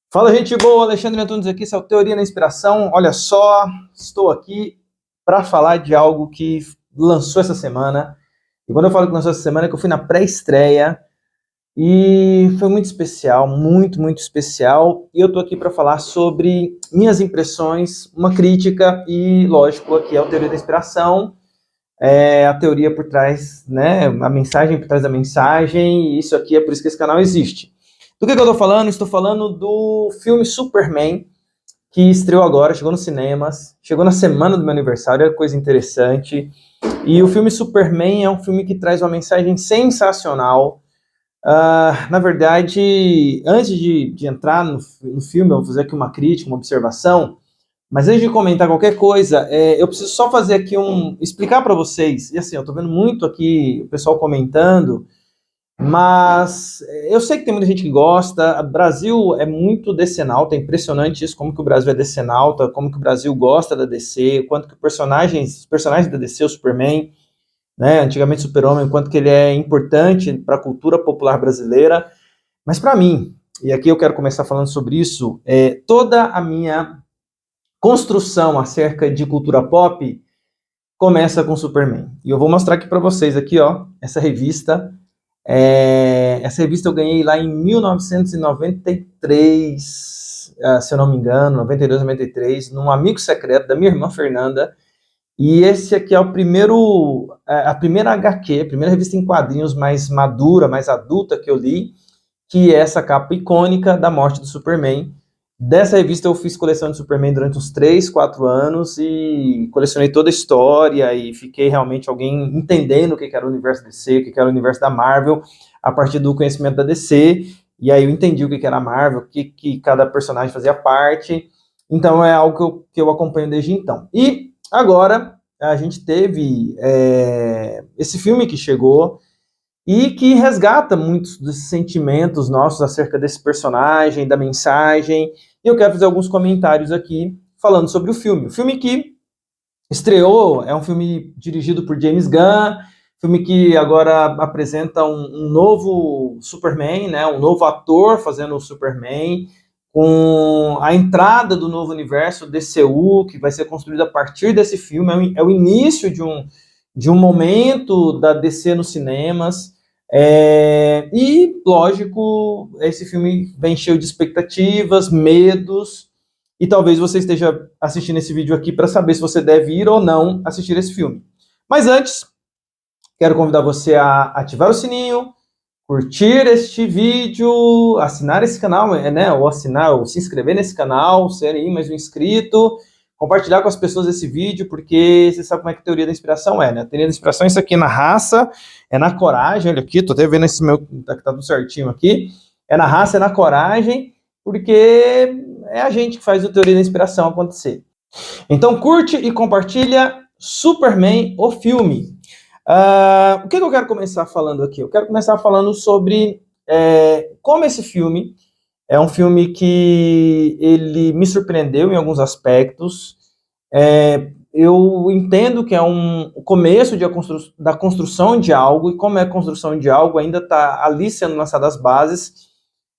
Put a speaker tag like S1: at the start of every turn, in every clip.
S1: Fala, gente boa, Alexandre Antunes aqui, essa é o Teoria da Inspiração. Olha só, estou aqui para falar de algo que lançou essa semana. E quando eu falo que lançou essa semana, é que eu fui na pré-estreia e foi muito especial, muito especial. E eu estou aqui para falar sobre minhas impressões, uma crítica e, lógico, aqui é o Teoria da Inspiração, a teoria por trás, né, a mensagem por trás da mensagem, e isso aqui é por isso que esse canal existe. Do que eu estou falando? Estou falando do filme Superman, que estreou agora, chegou nos cinemas, chegou na semana do meu aniversário, é coisa interessante. E o filme Superman é um filme que traz uma mensagem sensacional. Na verdade, antes de entrar no filme, eu vou fazer aqui uma crítica, uma observação, mas antes de comentar qualquer coisa, eu preciso só fazer aqui explicar para vocês, e assim, eu estou vendo muito aqui o pessoal comentando, mas eu sei que tem muita gente que gosta. O Brasil é muito decenalta, é impressionante isso, como que o Brasil é decenalta, como que o Brasil gosta da DC, quanto que os personagens da DC, o Superman, né, antigamente Super-Homem, quanto que ele é importante para a cultura popular brasileira. Mas para mim, e aqui eu quero começar falando sobre isso, toda a minha construção acerca de cultura pop começa com Superman. E eu vou mostrar aqui para vocês aqui, ó, essa revista. Essa revista eu ganhei lá em 1993, se eu não me engano, 92, 93, num amigo secreto da minha irmã Fernanda. E esse aqui é a primeira HQ, a primeira revista em quadrinhos mais madura, mais adulta que eu li, que é essa capa icônica da morte do Superman. Dessa revista eu fiz coleção de Superman durante uns 3, 4 anos e colecionei toda a história e fiquei realmente alguém entendendo o que era o universo DC, o que era o universo da Marvel, a partir do conhecimento da DC, e aí eu entendi o que era a Marvel, o que cada personagem fazia parte. Então é algo que eu acompanho desde então. E agora a gente teve esse filme que chegou e que resgata muitos dos sentimentos nossos acerca desse personagem, da mensagem, e eu quero fazer alguns comentários aqui falando sobre o filme. O filme que estreou é um filme dirigido por James Gunn, filme que agora apresenta um novo Superman, né, um novo ator fazendo o Superman, com a entrada do novo universo DCU, que vai ser construído a partir desse filme, é o início de um momento da DC nos cinemas. E, lógico, esse filme vem cheio de expectativas, medos, e talvez você esteja assistindo esse vídeo aqui para saber se você deve ir ou não assistir esse filme. Mas antes, quero convidar você a ativar o sininho, curtir este vídeo, assinar esse canal, né, ou se inscrever nesse canal, ser aí mais um inscrito, compartilhar com as pessoas esse vídeo, porque você sabe como é que a teoria da inspiração é, né? A teoria da inspiração é isso aqui, na raça, é na coragem. Olha aqui, tô até vendo esse meu, tá tudo certinho aqui, é na raça, é na coragem, porque é a gente que faz a teoria da inspiração acontecer. Então curte e compartilha Superman, o filme. O que eu quero começar falando aqui? Eu quero começar falando sobre como esse filme é um filme que ele me surpreendeu em alguns aspectos. Eu entendo que é o começo da construção de algo, e como é a construção de algo, ainda está ali sendo lançadas as bases.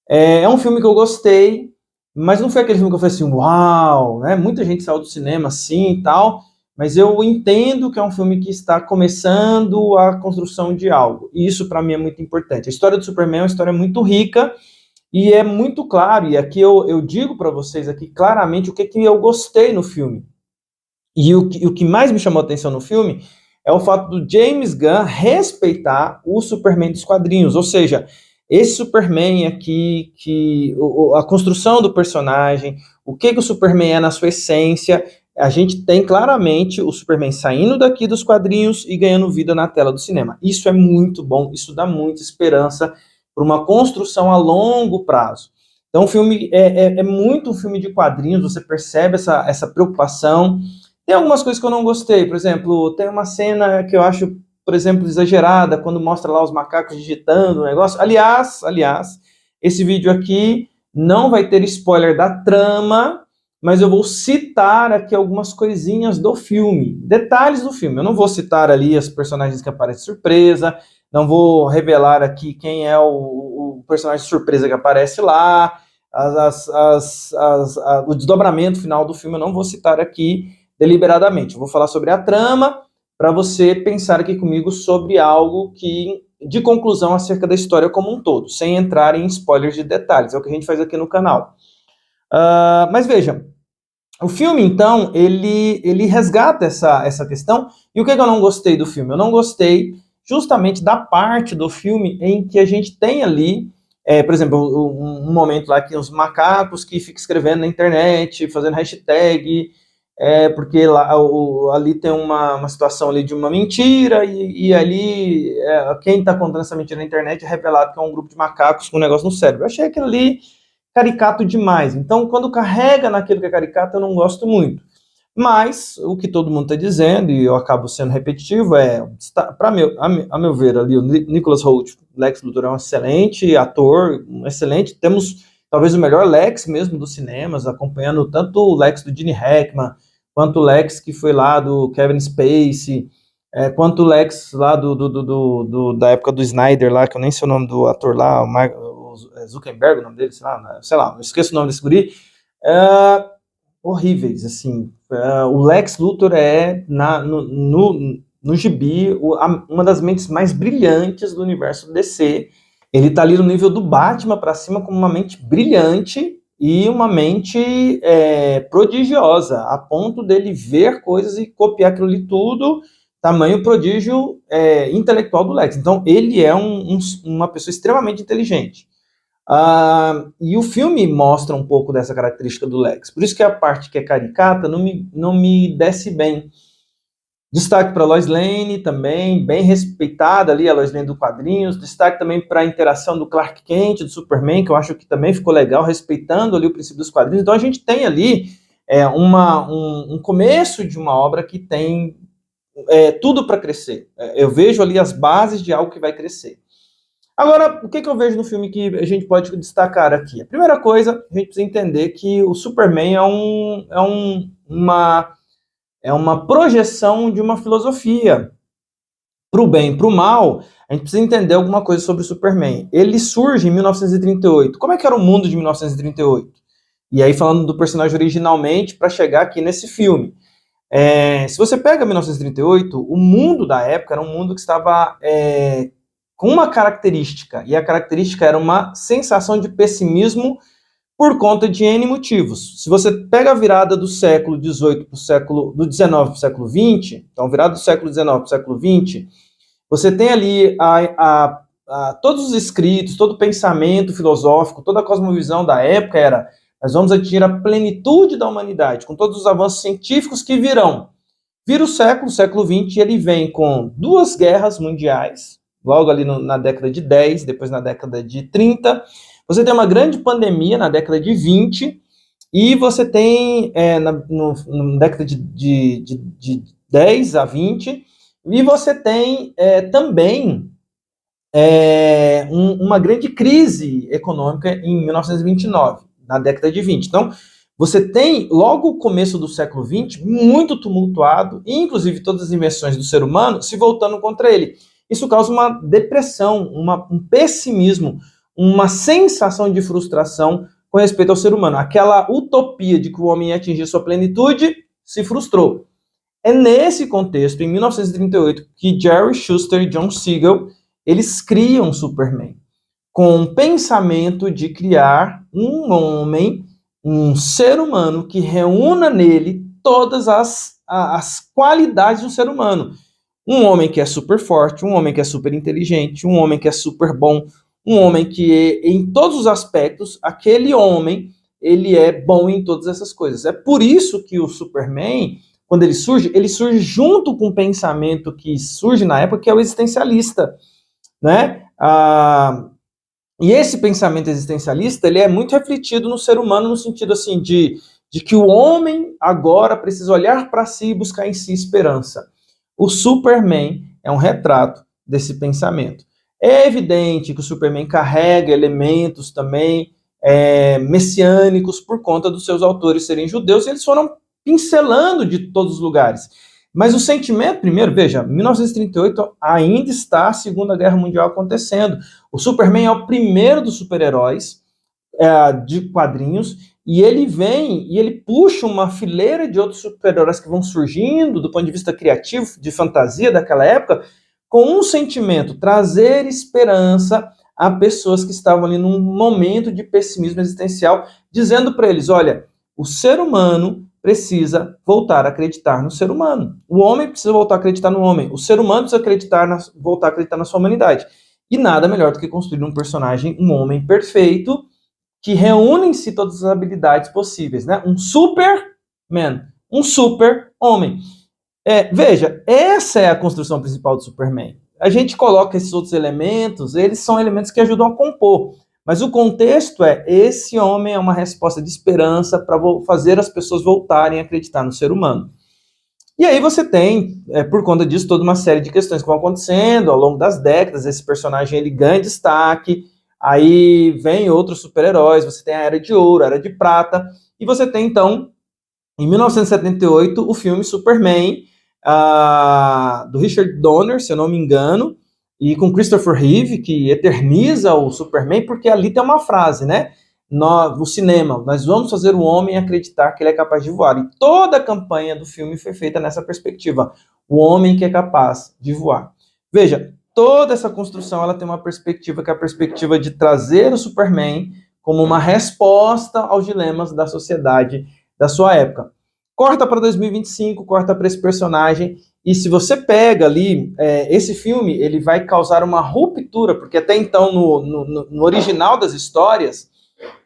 S1: É um filme que eu gostei, mas não foi aquele filme que eu falei assim, uau, né? Muita gente saiu do cinema assim e tal, mas eu entendo que é um filme que está começando a construção de algo, e isso para mim é muito importante. A história do Superman é uma história muito rica, e é muito claro, e aqui eu digo para vocês aqui claramente o que eu gostei no filme. E o que mais me chamou a atenção no filme é o fato do James Gunn respeitar o Superman dos quadrinhos, ou seja, esse Superman aqui, a construção do personagem, o que o Superman é na sua essência, a gente tem claramente o Superman saindo daqui dos quadrinhos e ganhando vida na tela do cinema. Isso é muito bom, isso dá muita esperança para uma construção a longo prazo. Então o filme é muito um filme de quadrinhos, você percebe essa preocupação. Tem algumas coisas que eu não gostei, por exemplo, tem uma cena que eu acho, por exemplo, exagerada, quando mostra lá os macacos digitando o negócio. Aliás, esse vídeo aqui não vai ter spoiler da trama, mas eu vou citar aqui algumas coisinhas do filme, detalhes do filme. Eu não vou citar ali as personagens que aparecem surpresa, não vou revelar aqui quem é o personagem surpresa que aparece lá, o desdobramento final do filme eu não vou citar aqui deliberadamente. Eu vou falar sobre a trama para você pensar aqui comigo sobre algo de conclusão acerca da história como um todo, sem entrar em spoilers de detalhes. É o que a gente faz aqui no canal. Mas veja, o filme, então, ele resgata essa questão. E o que eu não gostei do filme? Eu não gostei justamente da parte do filme em que a gente tem ali, por exemplo, um momento lá que os macacos que ficam escrevendo na internet, fazendo hashtag, porque ali tem uma situação ali de uma mentira, e ali quem está contando essa mentira na internet é revelado que é um grupo de macacos com um negócio no cérebro. Eu achei aquilo ali caricato demais. Então, quando carrega naquilo que é caricato, eu não gosto muito. Mas, o que todo mundo está dizendo, e eu acabo sendo repetitivo, a meu ver, ali, o Nicholas Hoult, Lex Luthor, é um excelente ator, temos talvez o melhor Lex mesmo dos cinemas, acompanhando tanto o Lex do Gene Hackman, quanto o Lex que foi lá do Kevin Spacey, quanto o Lex lá da época do Snyder lá, que eu nem sei o nome do ator lá, o Zuckerberg, o nome dele, sei lá, não esqueço o nome desse guri, horríveis, assim. O Lex Luthor no gibi, uma das mentes mais brilhantes do universo DC. Ele tá ali no nível do Batman para cima como uma mente brilhante e uma mente prodigiosa, a ponto dele ver coisas e copiar aquilo ali tudo, tamanho prodígio intelectual do Lex. Então, ele é uma pessoa extremamente inteligente. E o filme mostra um pouco dessa característica do Lex. Por isso que a parte que é caricata não me desce bem. Destaque para Lois Lane também, bem respeitada ali, a Lois Lane do quadrinhos. Destaque também para a interação do Clark Kent, do Superman, que eu acho que também ficou legal, respeitando ali o princípio dos quadrinhos. Então a gente tem ali um começo de uma obra que tem tudo para crescer. Eu vejo ali as bases de algo que vai crescer. Agora, o que eu vejo no filme que a gente pode destacar aqui? A primeira coisa, a gente precisa entender que o Superman é uma projeção de uma filosofia. Para o bem e para o mal, a gente precisa entender alguma coisa sobre o Superman. Ele surge em 1938. Como é que era o mundo de 1938? E aí, falando do personagem originalmente, para chegar aqui nesse filme. Se você pega 1938, o mundo da época era um mundo que estava com uma característica, e a característica era uma sensação de pessimismo por conta de N motivos. Se você pega a virada do século XVIII do XIX para o século XX, então virada do século XIX para o século XX, você tem ali todos os escritos, todo o pensamento filosófico, toda a cosmovisão da época era: nós vamos atingir a plenitude da humanidade, com todos os avanços científicos que virão. Vira o século XX, e ele vem com 2 guerras mundiais, logo ali na década de 10, depois na década de 30. Você tem uma grande pandemia na década de 20, e você tem na década de 10 a 20, e você tem também uma grande crise econômica em 1929, na década de 20. Então, você tem, logo o começo do século XX, muito tumultuado, e inclusive todas as invenções do ser humano se voltando contra ele. Isso causa uma depressão, um pessimismo, uma sensação de frustração com respeito ao ser humano. Aquela utopia de que o homem ia atingir sua plenitude se frustrou. É nesse contexto, em 1938, que Jerry Shuster e John Siegel, eles criam Superman, com o pensamento de criar um homem, um ser humano que reúna nele todas as qualidades do ser humano. Um homem que é super forte, um homem que é super inteligente, um homem que é super bom, um homem que, em todos os aspectos, aquele homem, ele é bom em todas essas coisas. É por isso que o Superman, quando ele surge junto com o pensamento que surge na época, que é o existencialista, né? E esse pensamento existencialista, ele é muito refletido no ser humano, no sentido assim de que o homem agora precisa olhar para si e buscar em si esperança. O Superman é um retrato desse pensamento. É evidente que o Superman carrega elementos também messiânicos por conta dos seus autores serem judeus, e eles foram pincelando de todos os lugares. Mas o sentimento, primeiro, veja, 1938 ainda está a Segunda Guerra Mundial acontecendo. O Superman é o primeiro dos super-heróis. de quadrinhos, e ele vem e ele puxa uma fileira de outros super-heróis que vão surgindo do ponto de vista criativo, de fantasia daquela época, com um sentimento, trazer esperança a pessoas que estavam ali num momento de pessimismo existencial, dizendo para eles, olha, o ser humano precisa voltar a acreditar no ser humano. O homem precisa voltar a acreditar no homem. O ser humano precisa voltar a acreditar na sua humanidade. E nada melhor do que construir um personagem, um homem perfeito, que reúne em si todas as habilidades possíveis, né? Um Superman, um super-homem. Veja, essa é a construção principal do Superman. A gente coloca esses outros elementos, eles são elementos que ajudam a compor. Mas o contexto esse homem é uma resposta de esperança para fazer as pessoas voltarem a acreditar no ser humano. E aí você tem, por conta disso, toda uma série de questões que vão acontecendo ao longo das décadas. Esse personagem ele ganha destaque, aí vem outros super-heróis, você tem a Era de Ouro, a Era de Prata, e você tem, então, em 1978, o filme Superman, do Richard Donner, se eu não me engano, e com Christopher Reeve, que eterniza o Superman, porque ali tem uma frase, né? No cinema, nós vamos fazer o homem acreditar que ele é capaz de voar. E toda a campanha do filme foi feita nessa perspectiva. O homem que é capaz de voar. Veja, toda essa construção ela tem uma perspectiva que é a perspectiva de trazer o Superman como uma resposta aos dilemas da sociedade da sua época. Corta para 2025, corta para esse personagem, e se você pega ali, esse filme, ele vai causar uma ruptura, porque até então, no original das histórias,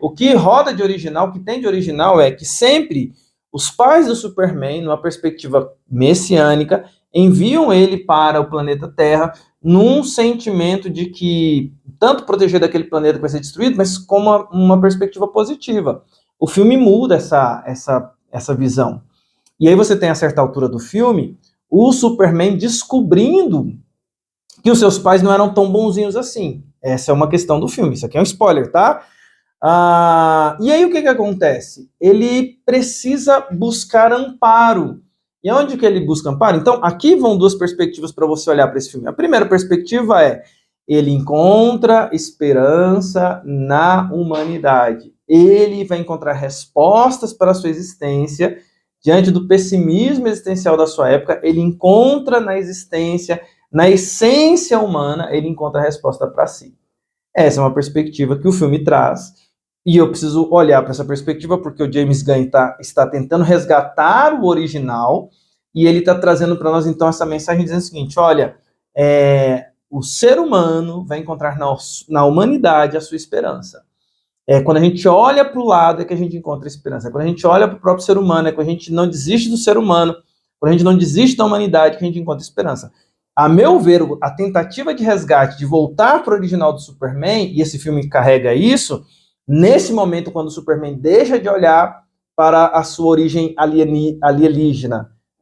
S1: o que roda de original, o que tem de original é que sempre os pais do Superman, numa perspectiva messiânica, enviam ele para o planeta Terra num sentimento de que tanto proteger daquele planeta que vai ser destruído, mas com uma perspectiva positiva. O filme muda essa visão. E aí você tem, a certa altura do filme, o Superman descobrindo que os seus pais não eram tão bonzinhos assim. Essa é uma questão do filme, isso aqui é um spoiler, tá? E aí o que acontece? Ele precisa buscar amparo. E onde que ele busca amparo? Então, aqui vão duas perspectivas para você olhar para esse filme. A primeira perspectiva é, ele encontra esperança na humanidade. Ele vai encontrar respostas para a sua existência. Diante do pessimismo existencial da sua época, ele encontra na existência, na essência humana, ele encontra a resposta para si. Essa é uma perspectiva que o filme traz. E eu preciso olhar para essa perspectiva porque o James Gunn está tentando resgatar o original e ele está trazendo para nós, então, essa mensagem dizendo o seguinte, olha, o ser humano vai encontrar na humanidade a sua esperança. Quando a gente olha para o lado é que a gente encontra esperança. Quando a gente olha para o próprio ser humano, é quando a gente não desiste do ser humano, quando a gente não desiste da humanidade, que a gente encontra esperança. A meu ver, a tentativa de resgate, de voltar para o original do Superman, e esse filme carrega isso, nesse momento, quando o Superman deixa de olhar para a sua origem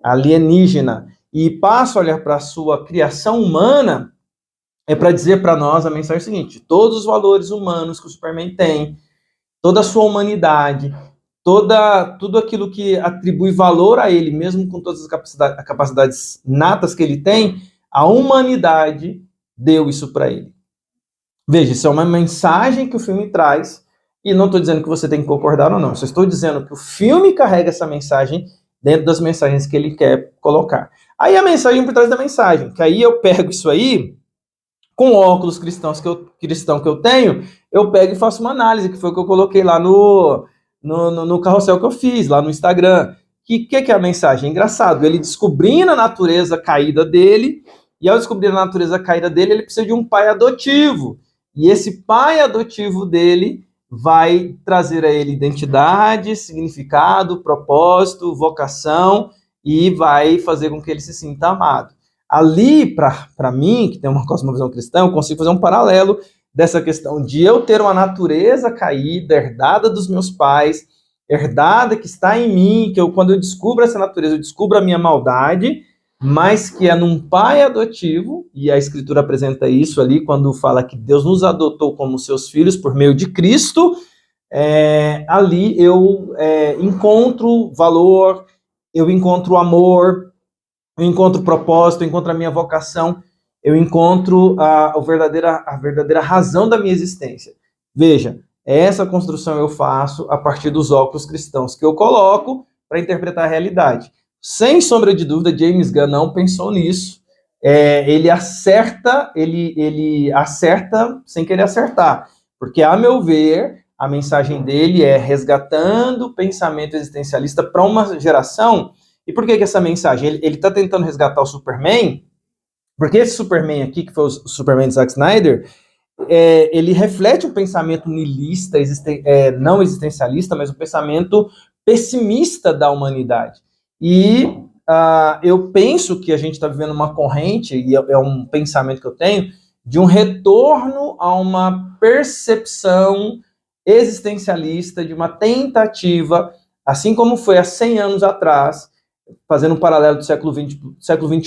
S1: alienígena e passa a olhar para a sua criação humana, é para dizer para nós a mensagem seguinte, todos os valores humanos que o Superman tem, toda a sua humanidade, tudo aquilo que atribui valor a ele, mesmo com todas as capacidades natas que ele tem, a humanidade deu isso para ele. Veja, isso é uma mensagem que o filme traz, e não estou dizendo que você tem que concordar ou não, só estou dizendo que o filme carrega essa mensagem dentro das mensagens que ele quer colocar. Aí a mensagem por trás da mensagem, que aí eu pego isso aí, com óculos cristão que eu tenho, eu pego e faço uma análise, que foi o que eu coloquei lá no carrossel que eu fiz, lá no Instagram. Que é a mensagem? É engraçado, ele descobrindo a natureza caída dele, e ao descobrir a natureza caída dele, ele precisa de um pai adotivo. E esse pai adotivo dele vai trazer a ele identidade, significado, propósito, vocação, e vai fazer com que ele se sinta amado. Ali, para mim, que tem uma cosmovisão cristã, eu consigo fazer um paralelo dessa questão de eu ter uma natureza caída, herdada dos meus pais, herdada que está em mim, que quando eu descubro essa natureza, eu descubro a minha maldade, mas que é num pai adotivo, e a Escritura apresenta isso ali, quando fala que Deus nos adotou como seus filhos por meio de Cristo, ali eu encontro valor, eu encontro amor, eu encontro propósito, eu encontro a minha vocação, eu encontro a verdadeira razão da minha existência. Veja, Essa construção eu faço a partir dos óculos cristãos que eu coloco para interpretar a realidade. Sem sombra de dúvida, James Gunn não pensou nisso. Ele acerta sem querer acertar, porque, a meu ver, a mensagem dele é resgatando o pensamento existencialista para uma geração. E por que essa mensagem? Ele está tentando resgatar o Superman, porque esse Superman aqui, que foi o Superman de Zack Snyder, ele reflete um pensamento niilista, não existencialista, mas um pensamento pessimista da humanidade. E eu penso que a gente está vivendo uma corrente, e é um pensamento que eu tenho, de um retorno a uma percepção existencialista, de uma tentativa, assim como foi há 100 anos atrás, fazendo um paralelo do século XXI para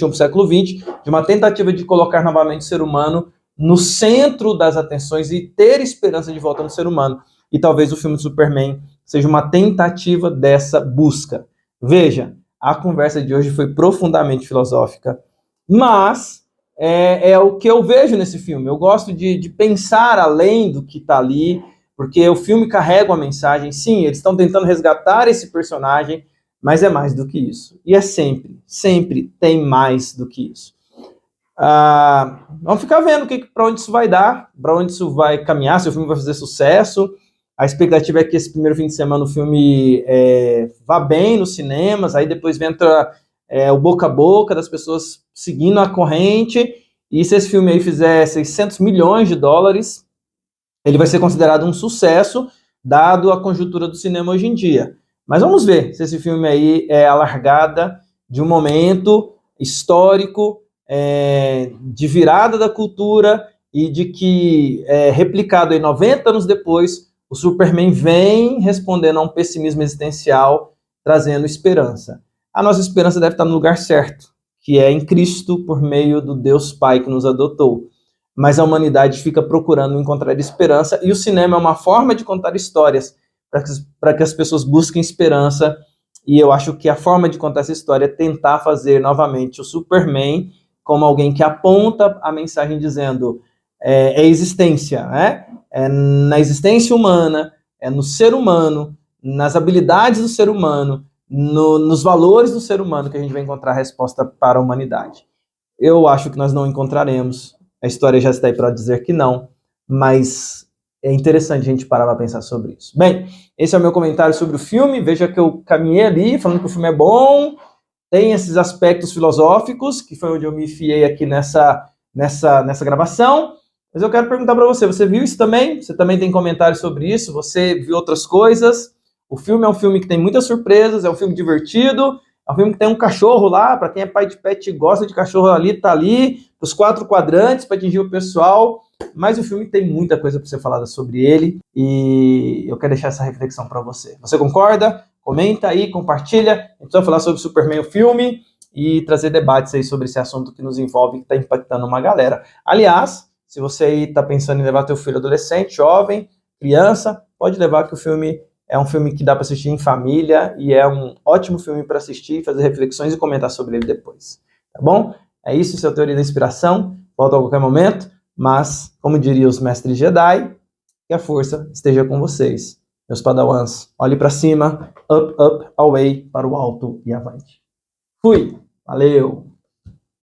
S1: o século XX, de uma tentativa de colocar novamente o ser humano no centro das atenções e ter esperança de volta no ser humano. E talvez o filme do Superman seja uma tentativa dessa busca. Veja, a conversa de hoje foi profundamente filosófica, mas é o que eu vejo nesse filme. Eu gosto de pensar além do que está ali, porque o filme carrega uma mensagem. Sim, eles estão tentando resgatar esse personagem, mas é mais do que isso. E é sempre tem mais do que isso. Vamos ficar vendo para onde isso vai dar, para onde isso vai caminhar, se o filme vai fazer sucesso. A expectativa é que esse primeiro fim de semana o filme vá bem nos cinemas, aí depois entra o boca a boca das pessoas seguindo a corrente, e se esse filme aí fizer 600 milhões de dólares, ele vai ser considerado um sucesso, dado a conjuntura do cinema hoje em dia. Mas vamos ver se esse filme aí é a largada de um momento histórico, de virada da cultura, e de que, replicado aí 90 anos depois, o Superman vem respondendo a um pessimismo existencial, trazendo esperança. A nossa esperança deve estar no lugar certo, que é em Cristo, por meio do Deus Pai que nos adotou. Mas a humanidade fica procurando encontrar esperança, e o cinema é uma forma de contar histórias, para que as pessoas busquem esperança, e eu acho que a forma de contar essa história é tentar fazer novamente o Superman como alguém que aponta a mensagem dizendo existência, né? É na existência humana, é no ser humano, nas habilidades do ser humano, nos valores do ser humano que a gente vai encontrar a resposta para a humanidade. Eu acho que nós não encontraremos, a história já está aí para dizer que não, mas é interessante a gente parar para pensar sobre isso. Bem, esse é o meu comentário sobre o filme. Veja que eu caminhei ali falando que o filme é bom, tem esses aspectos filosóficos, que foi onde eu me enfiei aqui nessa gravação. Mas eu quero perguntar para você, você viu isso também? Você também tem comentários sobre isso? Você viu outras coisas? O filme é um filme que tem muitas surpresas, é um filme divertido, é um filme que tem um cachorro lá, para quem é pai de pet e gosta de cachorro ali, tá ali, os 4 quadrantes para atingir o pessoal, mas o filme tem muita coisa para ser falada sobre ele, e eu quero deixar essa reflexão para você. Você concorda? Comenta aí, compartilha, a gente vai falar sobre Superman, o filme, e trazer debates aí sobre esse assunto que nos envolve, que está impactando uma galera. Aliás, se você aí está pensando em levar teu filho adolescente, jovem, criança, pode levar, que o filme é um filme que dá para assistir em família, e é um ótimo filme para assistir, fazer reflexões e comentar sobre ele depois. Tá bom? É isso, essa é a teoria da inspiração. Volta a qualquer momento, mas, como diriam os mestres Jedi, que a força esteja com vocês. Meus padawans, olhe para cima, up, away, para o alto e avante. Fui! Valeu!